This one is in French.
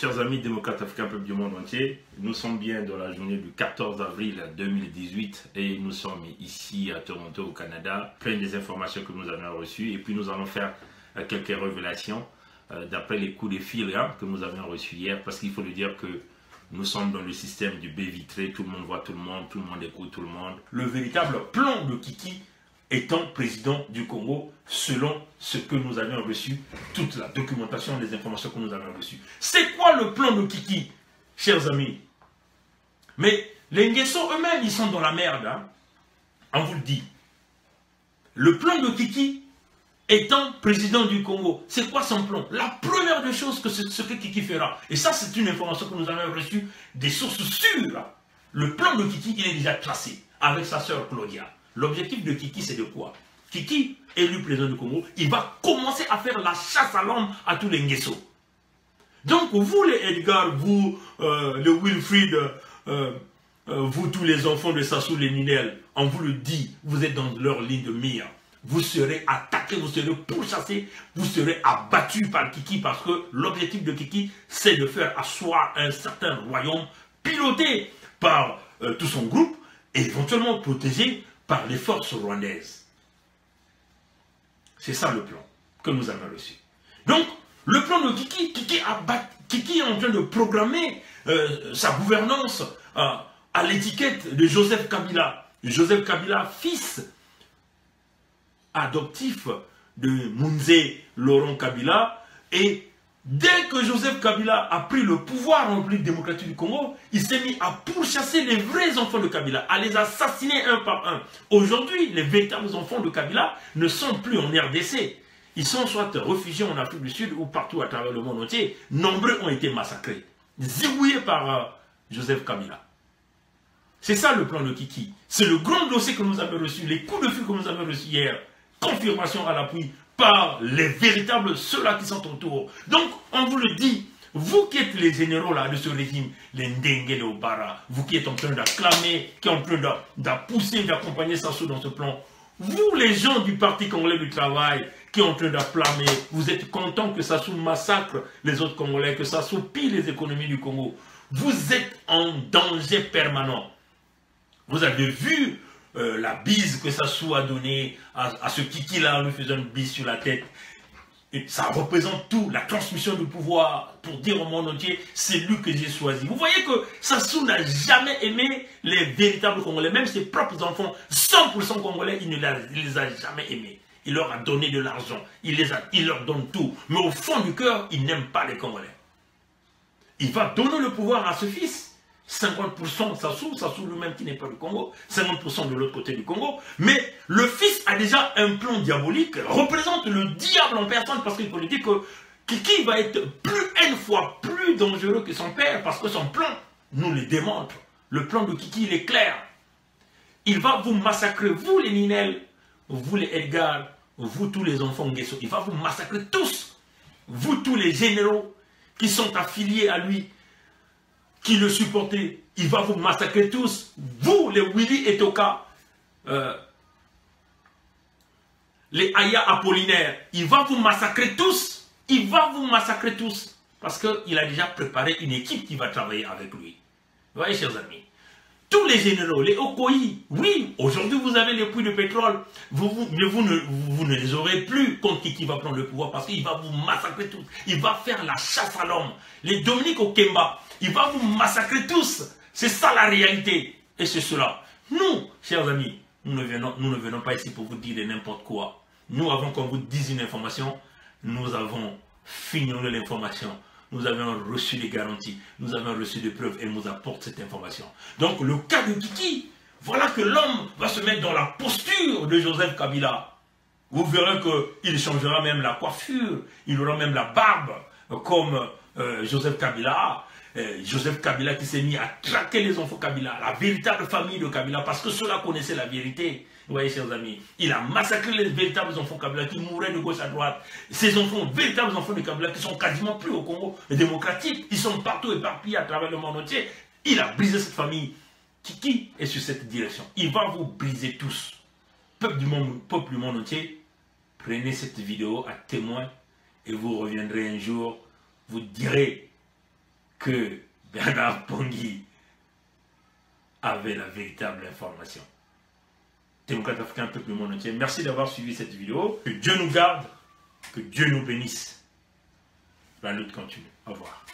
Chers amis démocrates africains, peuple du monde entier, nous sommes bien dans la journée du 14 avril 2018 et nous sommes ici à Toronto au Canada, plein des informations que nous avons reçues et puis nous allons faire quelques révélations d'après les coups de fil que nous avons reçus hier, parce qu'il faut le dire que nous sommes dans le système du baie vitré, tout le monde voit tout le monde écoute tout le monde. Le véritable plan de Kiki étant président du Congo, selon ce que nous avions reçu, toute la documentation, les informations que nous avons reçues. C'est quoi le plan de Kiki, chers amis? Mais les Nguesso eux-mêmes, ils sont dans la merde, hein? On vous le dit. Le plan de Kiki étant président du Congo, c'est quoi son plan? La première des choses, que ce que Kiki fera, et ça c'est une information que nous avons reçue des sources sûres, le plan de Kiki, il est déjà tracé avec sa sœur Claudia. L'objectif de Kiki, c'est de quoi? Kiki, élu président du Congo, il va commencer à faire la chasse à l'homme à tous les Nguesso. Donc, vous les Edgar, vous, le Wilfried, vous tous les enfants de Sassou, les Ninel, on vous le dit, vous êtes dans leur ligne de mire. Vous serez attaqués, vous serez pourchassés, vous serez abattus par Kiki, parce que l'objectif de Kiki, c'est de faire asseoir un certain royaume piloté par tout son groupe et éventuellement protégé par les forces rwandaises. C'est ça le plan que nous avons reçu. Donc, le plan de Kiki, Kiki est en train de programmer sa gouvernance à l'étiquette de Joseph Kabila. Joseph Kabila, fils adoptif de Mounzé Laurent Kabila, et dès que Joseph Kabila a pris le pouvoir en République démocratique du Congo, il s'est mis à pourchasser les vrais enfants de Kabila, à les assassiner un par un. Aujourd'hui, les véritables enfants de Kabila ne sont plus en RDC. Ils sont soit réfugiés en Afrique du Sud ou partout à travers le monde entier. Nombreux ont été massacrés, zigouillés par Joseph Kabila. C'est ça le plan de Kiki. C'est le grand dossier que nous avons reçu, les coups de fil que nous avons reçus hier. Confirmation à l'appui par les véritables, ceux-là qui sont autour. Donc, on vous le dit, vous qui êtes les généraux là de ce régime, les Ndenge, les Obara, vous qui êtes en train d'acclamer, qui êtes en train de pousser, d'accompagner Sassou dans ce plan, vous les gens du Parti Congolais du Travail, qui sont en train d'acclamer, vous êtes contents que Sassou massacre les autres Congolais, que Sassou pille les économies du Congo. Vous êtes en danger permanent. Vous avez vu la bise que Sassou a donnée à ce Kiki-là en lui faisant une bise sur la tête. Et ça représente tout, la transmission du pouvoir, pour dire au monde entier, c'est lui que j'ai choisi. Vous voyez que Sassou n'a jamais aimé les véritables Congolais, même ses propres enfants, 100% Congolais, il ne les a jamais aimés. Il leur a donné de l'argent, il leur donne tout. Mais au fond du cœur, il n'aime pas les Congolais. Il va donner le pouvoir à ce fils. 50% Sassou lui-même qui n'est pas du Congo, 50% de l'autre côté du Congo, mais le fils a déjà un plan diabolique, représente le diable en personne, parce qu'il faut lui dire que Kiki va être une fois plus dangereux que son père, parce que son plan nous le démontre. Le plan de Kiki, il est clair. Il va vous massacrer, vous les Ninel, vous les Edgar, vous tous les enfants Nguesso, il va vous massacrer tous, vous tous les généraux qui sont affiliés à lui, qui le supportez, il va vous massacrer tous. Vous, les Willy et Toka, les Aya Apollinaire, il va vous massacrer tous. Il va vous massacrer tous. Parce qu'il a déjà préparé une équipe qui va travailler avec lui. Vous voyez, chers amis, tous les généraux, les Okoyi, oui, aujourd'hui vous avez les puits de pétrole, mais vous ne les aurez plus contre qui va prendre le pouvoir, parce qu'il va vous massacrer tous. Il va faire la chasse à l'homme. Les Dominique Okemba, il va vous massacrer tous. C'est ça la réalité. Et c'est cela. Nous, chers amis, nous ne venons pas ici pour vous dire n'importe quoi. Nous, avant qu'on vous dise une information, nous avons fignolé l'information. Nous avons reçu des garanties, nous avons reçu des preuves et nous apporte cette information. Donc le cas de Kiki, voilà que l'homme va se mettre dans la posture de Joseph Kabila. Vous verrez qu'il changera même la coiffure, il aura même la barbe comme Joseph Kabila. Joseph Kabila qui s'est mis à traquer les enfants Kabila, la véritable famille de Kabila, parce que ceux-là connaissaient la vérité. Vous voyez, chers amis, il a massacré les véritables enfants Kabila qui mouraient de gauche à droite. Ces enfants, véritables enfants de Kabila qui sont quasiment plus au Congo démocratique, ils sont partout éparpillés à travers le monde entier. Il a brisé cette famille. Kiki est sur cette direction. Il va vous briser tous. Peuple du monde entier, prenez cette vidéo à témoin et vous reviendrez un jour, vous direz que Bernard Pongui avait la véritable information. Démocrate africain, peuple du monde entier, merci d'avoir suivi cette vidéo. Que Dieu nous garde, que Dieu nous bénisse. La lutte continue. Au revoir.